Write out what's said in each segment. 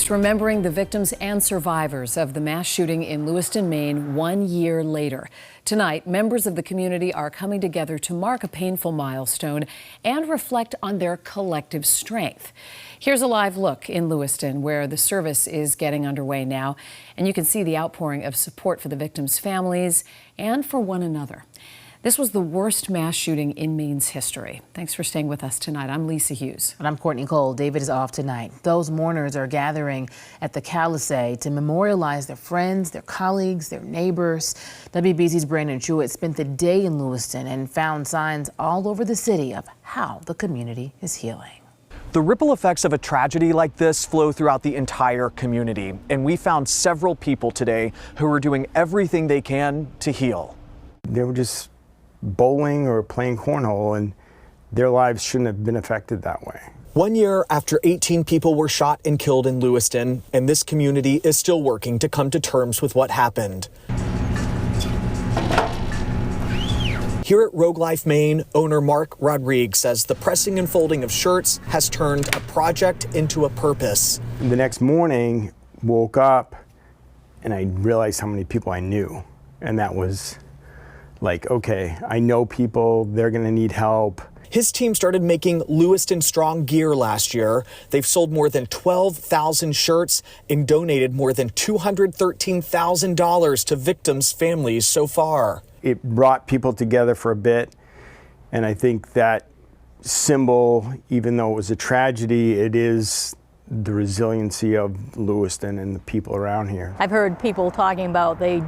Next, remembering the victims and survivors of the mass shooting in Lewiston, Maine 1 year later. Tonight, members of the community are coming together to mark a painful milestone and reflect on their collective strength. Here's a live look in Lewiston, where the service is getting underway now, and you can see the outpouring of support for the victims' families and for one another. This was the worst mass shooting in Maine's history. Thanks for staying with us tonight. I'm Lisa Hughes. And I'm Courtney Cole. David is off tonight. Those mourners are gathering at the Calisay to memorialize their friends, their colleagues, their neighbors. WBZ's Brandon Truitt spent the day in Lewiston and found signs all over the city of how the community is healing. The ripple effects of a tragedy like this flow throughout the entire community, and we found several people today who are doing everything they can to heal. They were just bowling or playing cornhole, and their lives shouldn't have been affected that way. 1 year after 18 people were shot and killed in Lewiston, and this community is still working to come to terms with what happened. Here at Rogue Life Maine, owner Mark Rodriguez says the pressing and folding of shirts has turned a project into a purpose. The next morning, woke up and I realized how many people I knew, and that was like, okay, I know people, they're gonna need help. His team started making Lewiston Strong gear last year. They've sold more than 12,000 shirts and donated more than $213,000 to victims' families so far. It brought people together for a bit, and I think that symbol, even though it was a tragedy, it is the resiliency of Lewiston and the people around here. I've heard people talking about they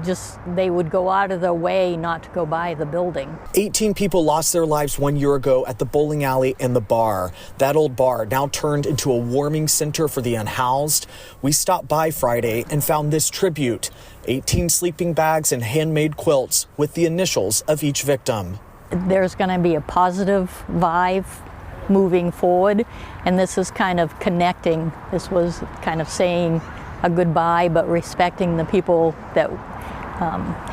would go out of their way not to go by the building. 18 people lost their lives 1 year ago at the bowling alley and the bar. That old bar now turned into a warming center for the unhoused. We stopped by Friday and found this tribute, 18 sleeping bags and handmade quilts with the initials of each victim. There's going to be a positive vibe moving forward, and this is kind of connecting. This was kind of saying a goodbye, but respecting the people that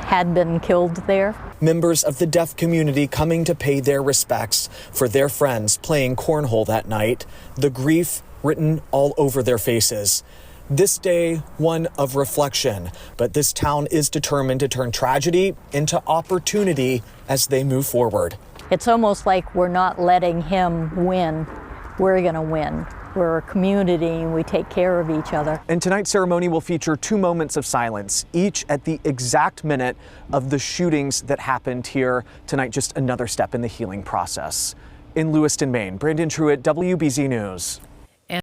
had been killed there. Members of the deaf community coming to pay their respects for their friends playing cornhole that night, the grief written all over their faces. This day, one of reflection, but this town is determined to turn tragedy into opportunity as they move forward. It's almost like we're not letting him win. We're going to win. We're a community and we take care of each other. And tonight's ceremony will feature 2 moments of silence, each at the exact minute of the shootings that happened here tonight. Just another step in the healing process. In Lewiston, Maine, Brandon Truitt, WBZ News.